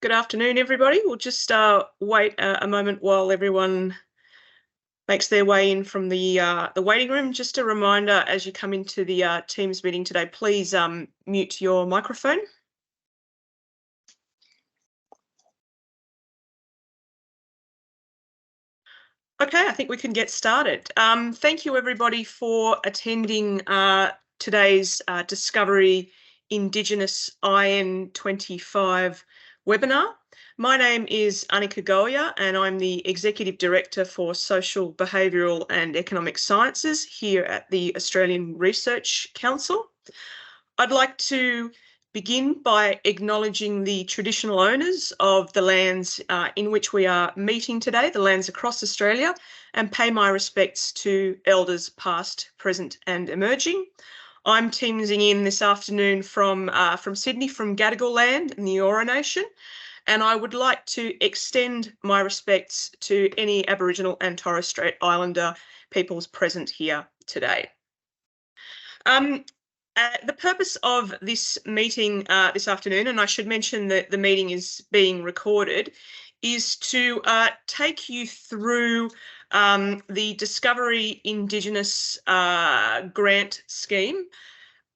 Good afternoon, everybody. We'll just wait a moment while everyone makes their way in from the waiting room. Just a reminder, as you come into the Teams meeting today, please mute your microphone. Okay, I think we can get started. Thank you, everybody, for attending today's Discovery Indigenous IN25 webinar. My name is Annika Goya, and I'm the Executive Director for Social, Behavioural and Economic Sciences here at the Australian Research Council. I'd like to begin by acknowledging the traditional owners of the lands in which we are meeting today, the lands across Australia, and pay my respects to elders past, present and emerging. I'm teamsing in this afternoon from Sydney, from Gadigal land in the Eora Nation, and I would like to extend my respects to any Aboriginal and Torres Strait Islander peoples present here today. The purpose of this meeting this afternoon, and I should mention that the meeting is being recorded, is to take you through the Discovery Indigenous grant scheme.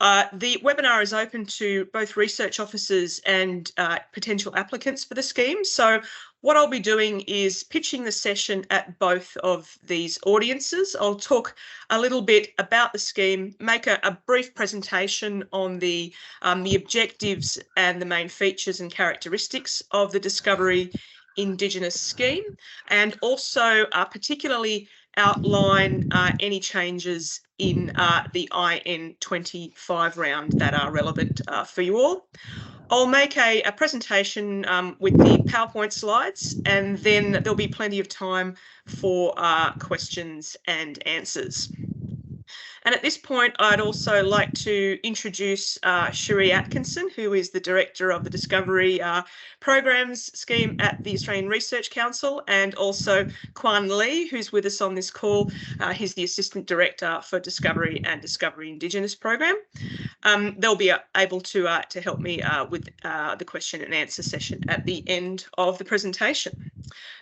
The webinar is open to both research officers and potential applicants for the scheme. So what I'll be doing is pitching the session at both of these audiences. I'll talk a little bit about the scheme, make a brief presentation on the objectives and the main features and characteristics of the Discovery Indigenous scheme, and also particularly outline any changes in the IN25 round that are relevant for you all. I'll make a presentation with the PowerPoint slides, and then there'll be plenty of time for questions and answers. And at this point, I'd also like to introduce Cherie Atkinson, who is the Director of the Discovery Programs Scheme at the Australian Research Council, and also Quan Lee, who's with us on this call. He's the Assistant Director for Discovery and Discovery Indigenous Program. They'll be able to help me with the question and answer session at the end of the presentation.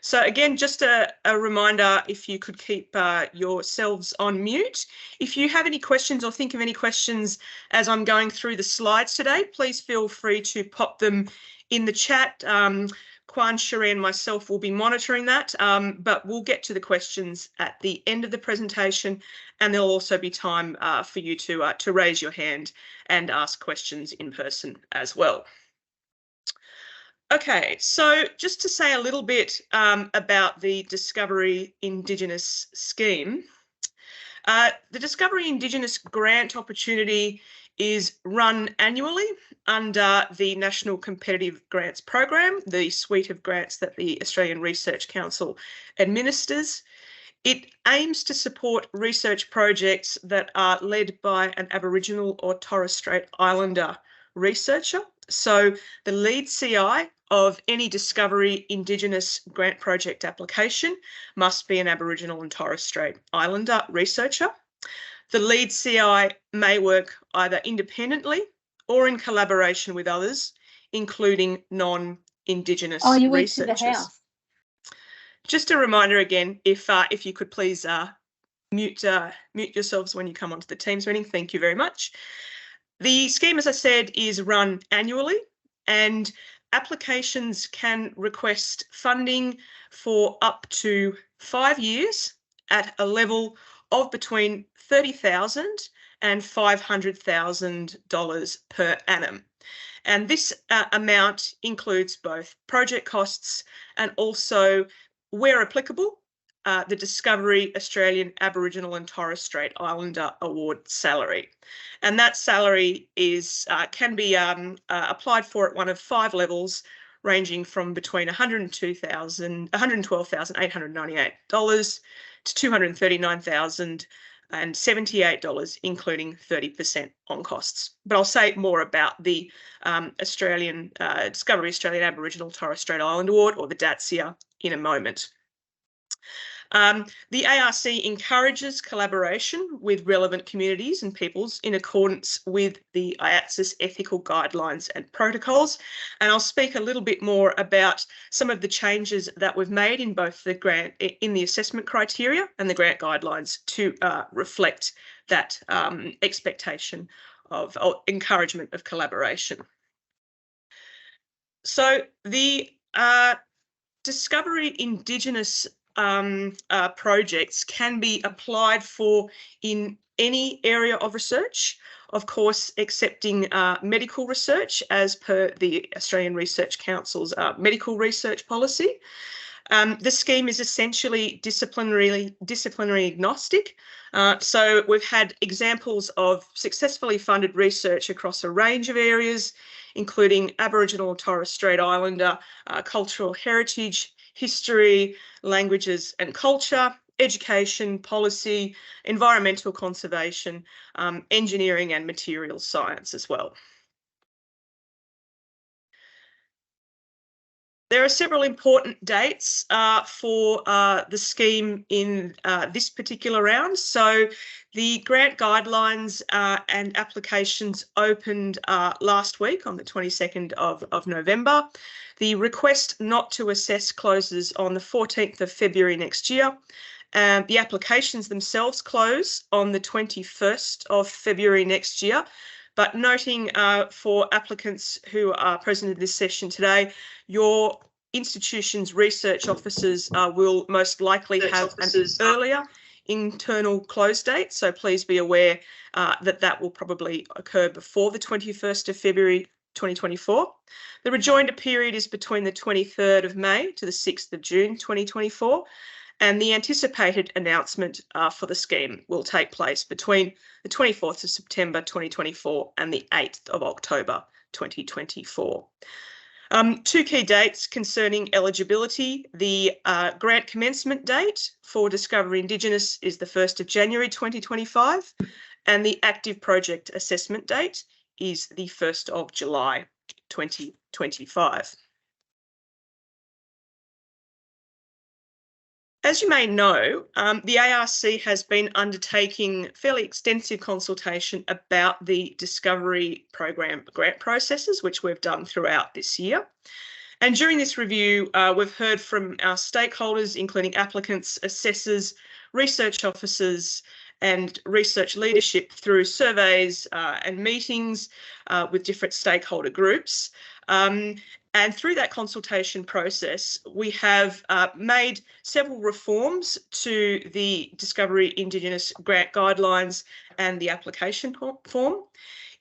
So again, just a reminder, if you could keep yourselves on mute. If you have any questions or think of any questions as I'm going through the slides today, please feel free to pop them in the chat. Quan, Cherie and myself will be monitoring that, but we'll get to the questions at the end of the presentation, and there'll also be time for you to raise your hand and ask questions in person as well. Okay, so just to say a little bit about the Discovery Indigenous scheme. The Discovery Indigenous grant opportunity is run annually under the National Competitive Grants Program, the suite of grants that the Australian Research Council administers. It aims to support research projects that are led by an Aboriginal or Torres Strait Islander researcher. So the lead CI of any Discovery Indigenous grant project application must be an Aboriginal and Torres Strait Islander researcher. The lead CI may work either independently or in collaboration with others, including non-Indigenous researchers. Just a reminder again, if you could please mute yourselves when you come onto the Teams meeting. Thank you very much. The scheme, as I said, is run annually, and applications can request funding for up to 5 years at a level of between $30,000 and $500,000 per annum. And this amount includes both project costs and also, where applicable, the Discovery Australian Aboriginal and Torres Strait Islander Award salary. And that salary is can be applied for at one of 5 levels, ranging from between $112,898 to $239,078, including 30% on costs. But I'll say more about the Discovery Australian Aboriginal Torres Strait Islander Award, or the DATSIA, in a moment. The ARC encourages collaboration with relevant communities and peoples in accordance with the IATSIS ethical guidelines and protocols. And I'll speak a little bit more about some of the changes that we've made in both the grant, in the assessment criteria and the grant guidelines to reflect that expectation of encouragement of collaboration. So the Discovery Indigenous projects can be applied for in any area of research, of course, excepting medical research as per the Australian Research Council's medical research policy. The scheme is essentially disciplinary agnostic. So we've had examples of successfully funded research across a range of areas, including Aboriginal and Torres Strait Islander cultural heritage, history, languages and culture, education, policy, environmental conservation, engineering and materials science as well. There are several important dates for the scheme in this particular round. So the grant guidelines and applications opened last week on the 22nd of November. The request not to assess closes on the 14th of February next year. The applications themselves close on the 21st of February next year. But noting for applicants who are present in this session today, your institution's research officers will most likely have an earlier internal close date. So please be aware that that will probably occur before the 21st of February 2024. The rejoinder period is between the 23rd of May to the 6th of June 2024. And the anticipated announcement for the scheme will take place between the 24th of September 2024 and the 8th of October 2024. Two key dates concerning eligibility. The grant commencement date for Discovery Indigenous is the 1st of January 2025, and the active project assessment date is the 1st of July 2025. As you may know, the ARC has been undertaking fairly extensive consultation about the Discovery Program grant processes, which we've done throughout this year. And during this review, we've heard from our stakeholders, including applicants, assessors, research officers, and research leadership through surveys and meetings with different stakeholder groups. And through that consultation process, we have made several reforms to the Discovery Indigenous grant guidelines and the application form.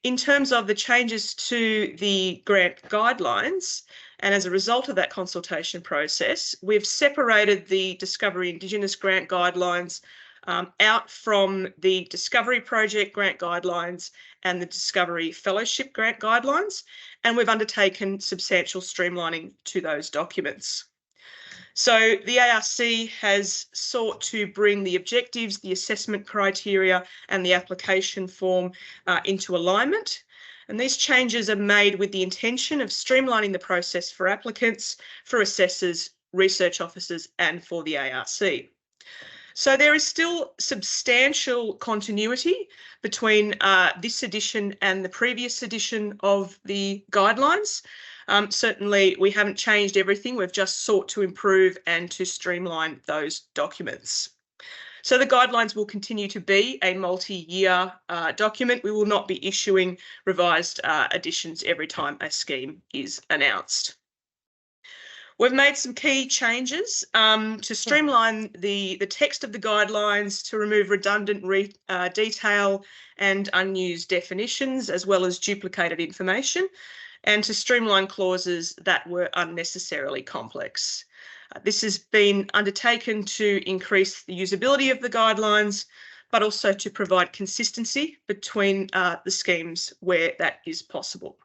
In terms of the changes to the grant guidelines, and as a result of that consultation process, we've separated the Discovery Indigenous grant guidelines out from the Discovery Project grant guidelines and the Discovery Fellowship grant guidelines, and we've undertaken substantial streamlining to those documents. So the ARC has sought to bring the objectives, the assessment criteria and the application form into alignment. And these changes are made with the intention of streamlining the process for applicants, for assessors, research officers and for the ARC. So there is still substantial continuity between this edition and the previous edition of the guidelines. Certainly, we haven't changed everything. We've just sought to improve and to streamline those documents. So the guidelines will continue to be a multi-year document. We will not be issuing revised editions every time a scheme is announced. We've made some key changes to streamline the text of the guidelines, to remove redundant detail and unused definitions, as well as duplicated information, and to streamline clauses that were unnecessarily complex. This has been undertaken to increase the usability of the guidelines, but also to provide consistency between the schemes where that is possible.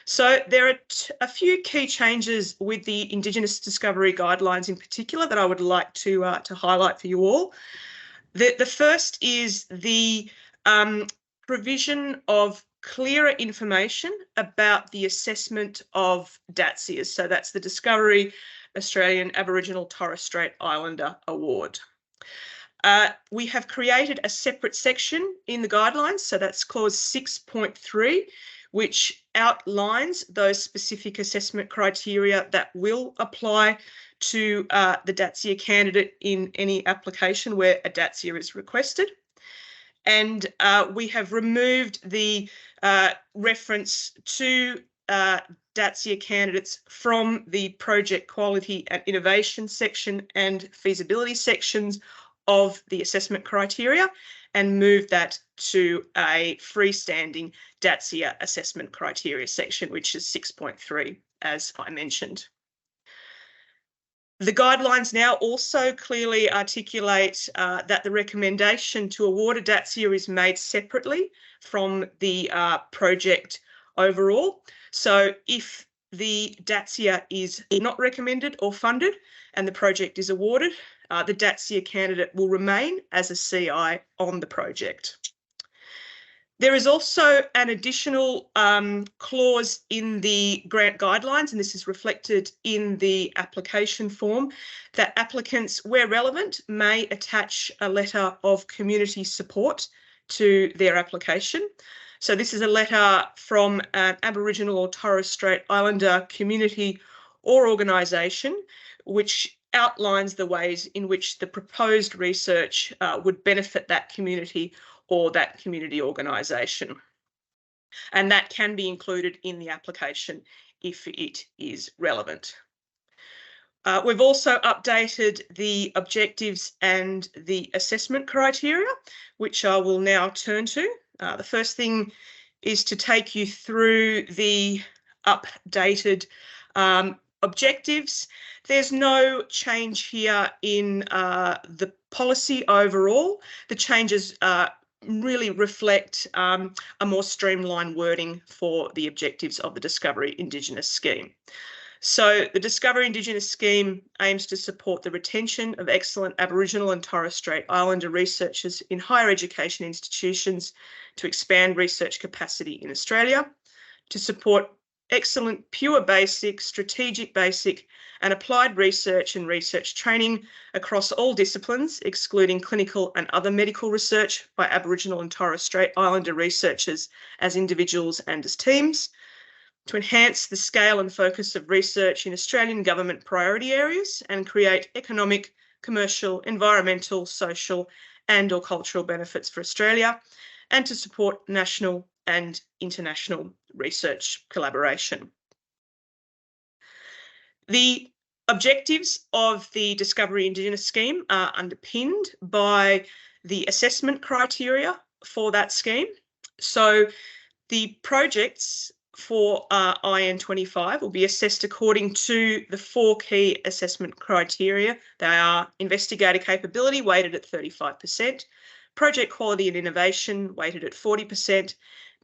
So there are a few key changes with the Indigenous Discovery Guidelines in particular that I would like to highlight for you all. The first is the provision of clearer information about the assessment of DATSIAs. So that's the Discovery Australian Aboriginal Torres Strait Islander Award. We have created a separate section in the guidelines, so that's clause 6.3, which outlines those specific assessment criteria that will apply to the DATSIA candidate in any application where a DATSIA is requested. And we have removed the reference to DATSIA candidates from the project quality and innovation section and feasibility sections of the assessment criteria and moved that to a freestanding DATSIA assessment criteria section, which is 6.3, as I mentioned. The guidelines now also clearly articulate that the recommendation to award a DATSIA is made separately from the project overall. So if the DATSIA is not recommended or funded and the project is awarded, the DATSIA candidate will remain as a CI on the project. There is also an additional clause in the grant guidelines, and this is reflected in the application form, that applicants, where relevant, may attach a letter of community support to their application. So this is a letter from an Aboriginal or Torres Strait Islander community or organisation which outlines the ways in which the proposed research would benefit that community or that community organisation. And that can be included in the application if it is relevant. We've also updated the objectives and the assessment criteria, which I will now turn to. The first thing is to take you through the updated objectives. There's no change here in the policy overall. The changes really reflect a more streamlined wording for the objectives of the Discovery Indigenous scheme. So the Discovery Indigenous scheme aims to support the retention of excellent Aboriginal and Torres Strait Islander researchers in higher education institutions, to expand research capacity in Australia, to support excellent pure basic, strategic basic and applied research and research training across all disciplines, excluding clinical and other medical research by Aboriginal and Torres Strait Islander researchers as individuals and as teams, to enhance the scale and focus of research in Australian government priority areas and create economic, commercial, environmental, social and/or cultural benefits for Australia, and to support national and international research collaboration. The objectives of the Discovery Indigenous scheme are underpinned by the assessment criteria for that scheme. So the projects for IN25 will be assessed according to the 4 key assessment criteria. They are investigator capability, weighted at 35%, project quality and innovation, weighted at 40%,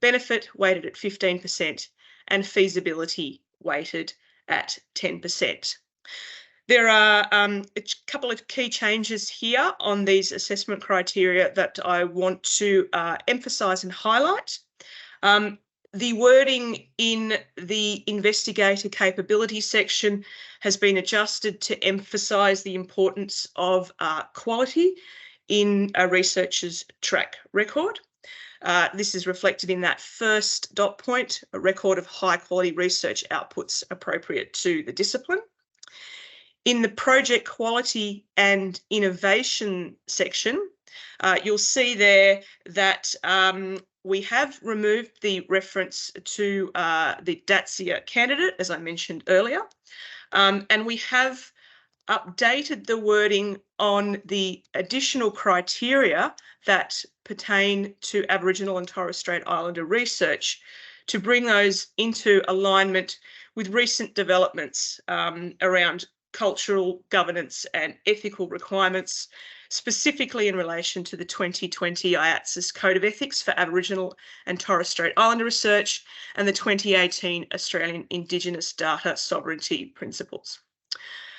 benefit, weighted at 15%, and feasibility, weighted at 10%. There are a couple of key changes here on these assessment criteria that I want to emphasise and highlight. The wording in the investigator capability section has been adjusted to emphasise the importance of quality in a researcher's track record. This is reflected in that first dot point, a record of high quality research outputs appropriate to the discipline. In the project quality and innovation section, you'll see there that we have removed the reference to the DATSIA candidate, as I mentioned earlier, and we have updated the wording on the additional criteria that pertain to Aboriginal and Torres Strait Islander research to bring those into alignment with recent developments around cultural governance and ethical requirements, specifically in relation to the 2020 IATSIS Code of Ethics for Aboriginal and Torres Strait Islander research and the 2018 Australian Indigenous Data Sovereignty Principles.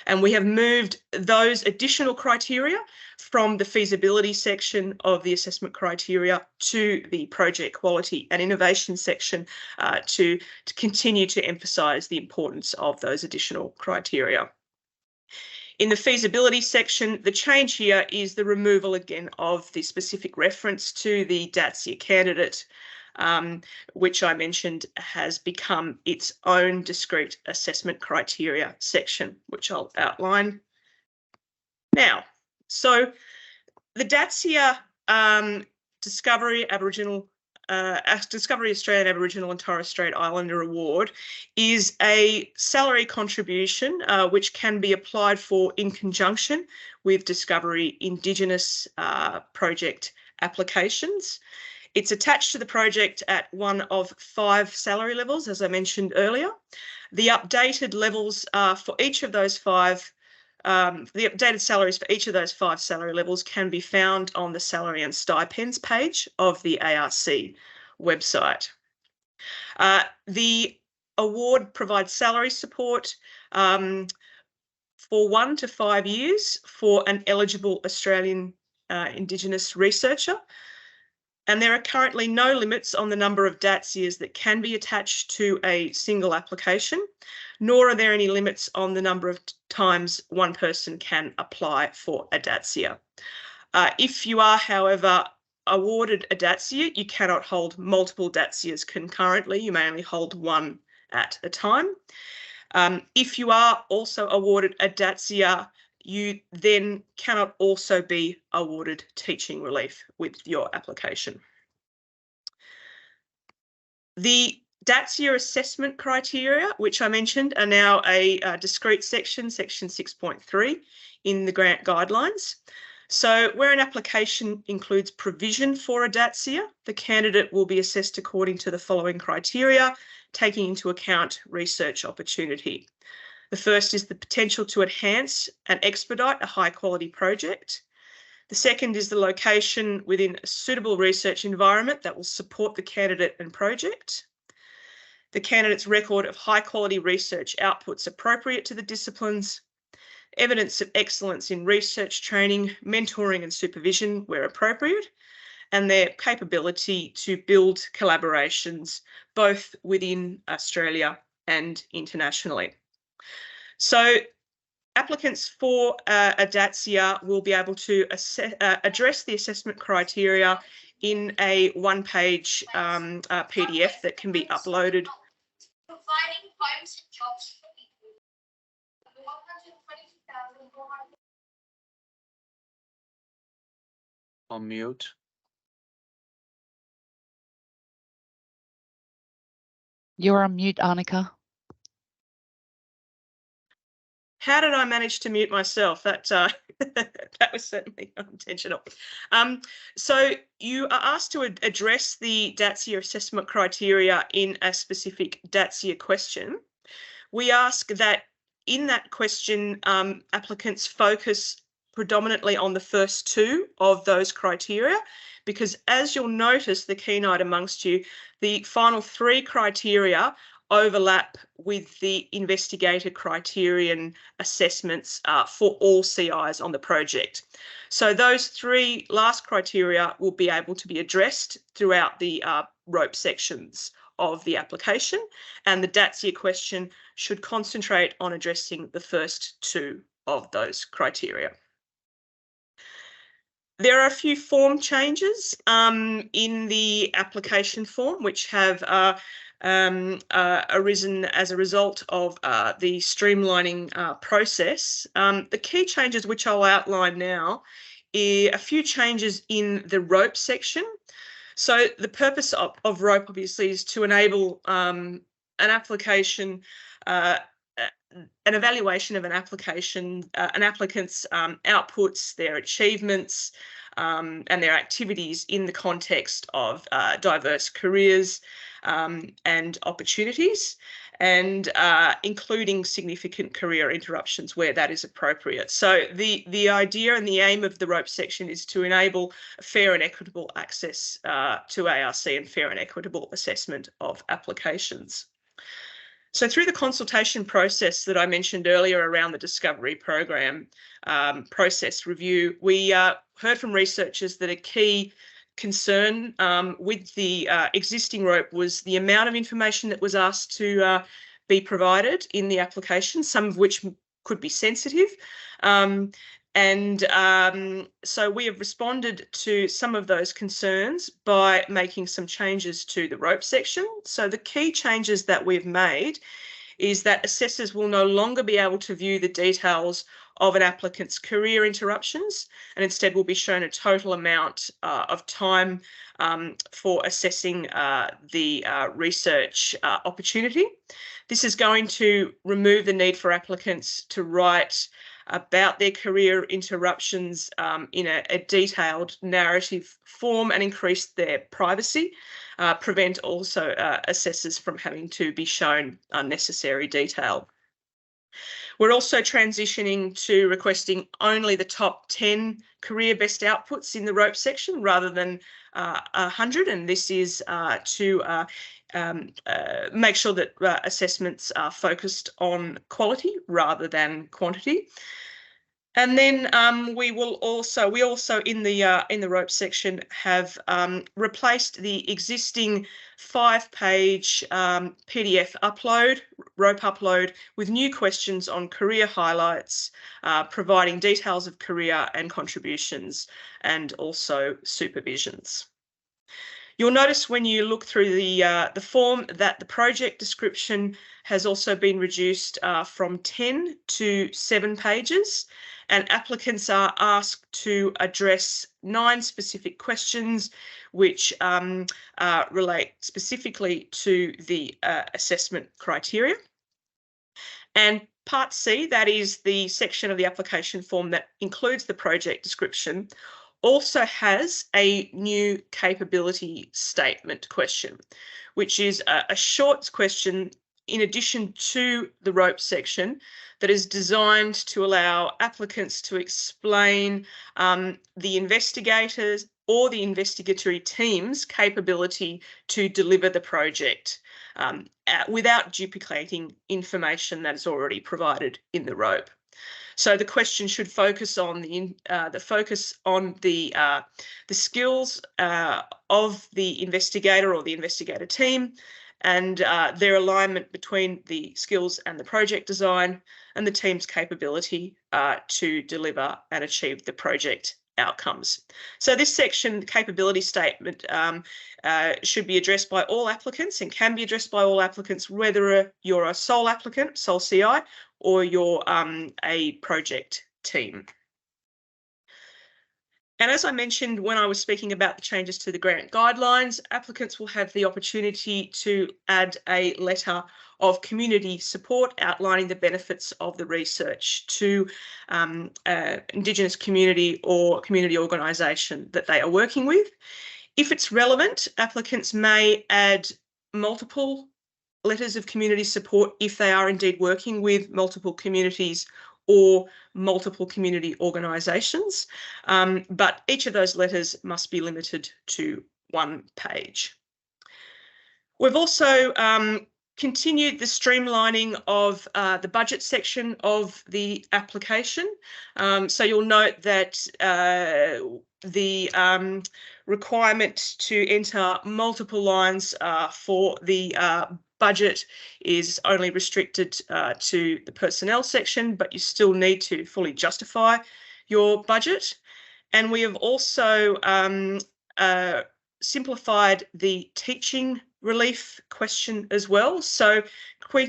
And we have moved those additional criteria from the feasibility section of the assessment criteria to the project quality and innovation section to continue to emphasise the importance of those additional criteria. In the feasibility section, the change here is the removal again of the specific reference to the DATSIA candidate, which I mentioned has become its own discrete assessment criteria section, which I'll outline now. So the DATSIA Discovery Australian Aboriginal and Torres Strait Islander Award is a salary contribution which can be applied for in conjunction with Discovery Indigenous project applications. It's attached to the project at one of 5 salary levels, as I mentioned earlier. The updated levels for each of those 5 the updated salaries for each of those 5 salary levels can be found on the salary and stipends page of the ARC website. The award provides salary support for 1 to 5 years for an eligible Australian Indigenous researcher. And there are currently no limits on the number of DATSIAs that can be attached to a single application, nor are there any limits on the number of times one person can apply for a DATSIA. If you are, however, awarded a DATSIA, you cannot hold multiple DATSIAs concurrently. You may only hold one at a time. If you are also awarded a DATSIA, you then cannot also be awarded teaching relief with your application. The DATSIA assessment criteria, which I mentioned, are now a discrete section, section 6.3 in the grant guidelines. So where an application includes provision for a DATSIA, the candidate will be assessed according to the following criteria, taking into account research opportunity. The first is the potential to enhance and expedite a high quality project. The second is the location within a suitable research environment that will support the candidate and project. The candidate's record of high quality research outputs appropriate to the disciplines. Evidence of excellence in research training, mentoring and supervision where appropriate. And their capability to build collaborations both within Australia and internationally. So applicants for a DATSIA will be able to address the assessment criteria in a one-page PDF that can be uploaded. Providing homes and jobs for people. 122,400. On mute. You're on mute, Annika. How did I manage to mute myself? That that was certainly unintentional. So you are asked to address the DATSIA assessment criteria in a specific DATSIA question. We ask that in that question, applicants focus predominantly on the first 2 of those criteria, because as you'll notice, the keen-eyed amongst you, the final 3 criteria overlap with the investigator criterion assessments for all CIs on the project. So those 3 last criteria will be able to be addressed throughout the rope sections of the application, and the DATSIA question should concentrate on addressing the first 2 of those criteria. There are a few form changes in the application form which have arisen as a result of the streamlining process. The key changes which I'll outline now are a few changes in the rope section. So the purpose of rope obviously is to enable an application, an evaluation of an application, an applicant's outputs, their achievements, and their activities in the context of diverse careers and opportunities, and including significant career interruptions where that is appropriate. So the idea and the aim of the rope section is to enable fair and equitable access to ARC and fair and equitable assessment of applications. So through the consultation process that I mentioned earlier around the discovery program process review, we heard from researchers that a key concern with the existing rope was the amount of information that was asked to be provided in the application, some of which could be sensitive. So we have responded to some of those concerns by making some changes to the rope section. So the key changes that we've made is that assessors will no longer be able to view the details of an applicant's career interruptions, and instead will be shown a total amount of time for assessing the research opportunity. This is going to remove the need for applicants to write about their career interruptions in a detailed narrative form and increase their privacy, prevent also assessors from having to be shown unnecessary detail. We're also transitioning to requesting only the top 10 career best outputs in the rope section rather than 100, and this is to make sure that assessments are focused on quality rather than quantity. And then we also in the rope section have replaced the existing 5-page PDF rope upload with new questions on career highlights, providing details of career and contributions, and also supervisions. You'll notice when you look through the form that the project description has also been reduced from 10 to 7 pages, and applicants are asked to address 9 specific questions which relate specifically to the assessment criteria. And Part C, that is the section of the application form that includes the project description, also has a new capability statement question, which is a short question in addition to the rope section that is designed to allow applicants to explain the investigators or the investigatory team's capability to deliver the project without duplicating information that is already provided in the rope. So the question should focus on the skills of the investigator or the investigator team, and their alignment between the skills and the project design, and the team's capability to deliver and achieve the project outcomes. So this section, capability statement, should be addressed by all applicants and can be addressed by all applicants, whether you're a sole applicant, sole CI, or you're a project team. And as I mentioned when I was speaking about the changes to the grant guidelines, applicants will have the opportunity to add a letter of community support outlining the benefits of the research to Indigenous community or community organisation that they are working with. If it's relevant, applicants may add multiple letters of community support if they are indeed working with multiple communities or multiple community organisations, but each of those letters must be limited to 1 page. We've also continued the streamlining of the budget section of the application. So you'll note that the requirement to enter multiple lines for the budget is only restricted to the personnel section, but you still need to fully justify your budget. And we have also simplified the teaching relief question as well. So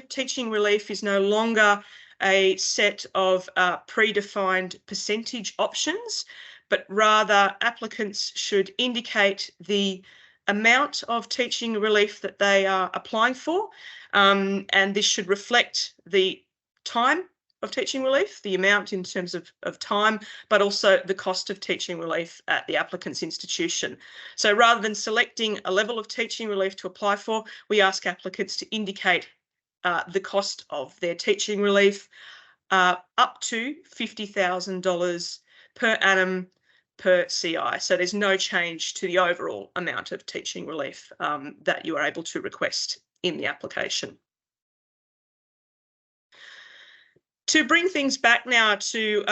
teaching relief is no longer a set of predefined percentage options, but rather applicants should indicate the amount of teaching relief that they are applying for, and this should reflect the time of teaching relief, the amount in terms of time, but also the cost of teaching relief at the applicant's institution. So rather than selecting a level of teaching relief to apply for, we ask applicants to indicate the cost of their teaching relief up to $50,000 per annum per CI. So there's no change to the overall amount of teaching relief that you are able to request in the application. To bring things back now to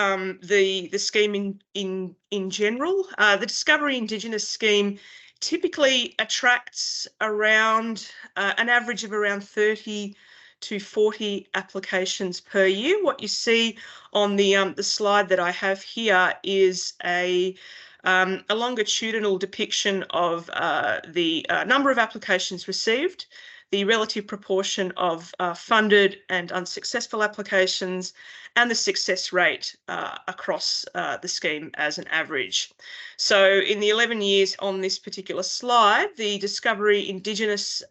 the scheme in general, the Discovery Indigenous scheme typically attracts around an average of around 30 to 40 applications per year. What you see on the slide that I have here is a longitudinal depiction of the number of applications received, the relative proportion of funded and unsuccessful applications, and the success rate across the scheme as an average. So in the 11 years on this particular slide, the Discovery Indigenous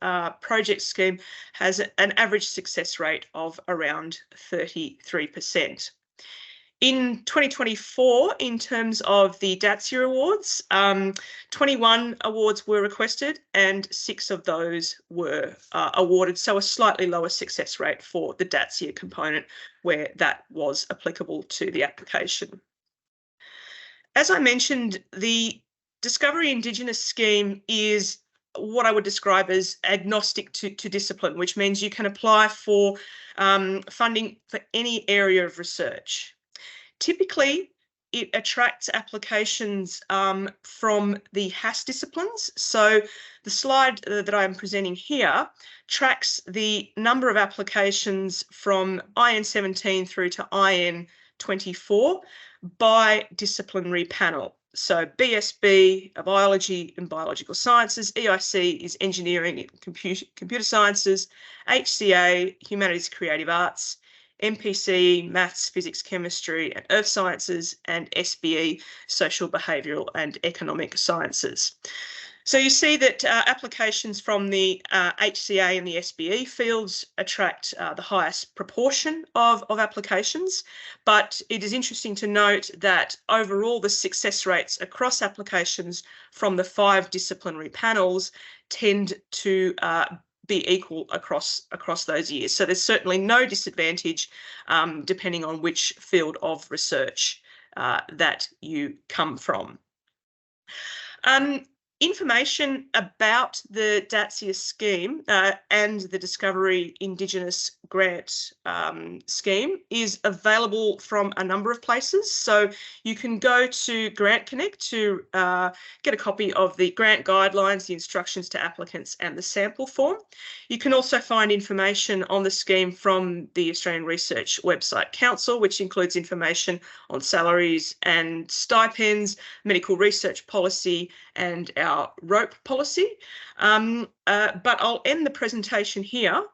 project scheme has an average success rate of around 33%. In 2024, in terms of the DATSIA awards, 21 awards were requested and 6 of those were awarded, so a slightly lower success rate for the DATSIA component where that was applicable to the application. As I mentioned, the Discovery Indigenous scheme is what I would describe as agnostic to discipline, which means you can apply for funding for any area of research. Typically, it attracts applications from the HAS disciplines. So the slide that I'm presenting here tracks the number of applications from IN17 through to IN24 by disciplinary panel. So BSB, biology and biological sciences, EIC is engineering and computer sciences, HCA, humanities, creative arts, MPC, maths, physics, chemistry and earth sciences, and SBE, social, behavioural and economic sciences. So you see that applications from the HCA and the SBE fields attract the highest proportion of applications, but it is interesting to note that overall the success rates across applications from the 5 disciplinary panels tend to be equal across those years. So there's certainly no disadvantage depending on which field of research that you come from. Information about the DATSIA scheme and the Discovery Indigenous grant scheme is available from a number of places. So you can go to Grant Connect to get a copy of the grant guidelines, the instructions to applicants and the sample form. You can also find information on the scheme from the Australian Research Website Council, which includes information on salaries and stipends, medical research policy and our ROPE policy. But I'll end the presentation here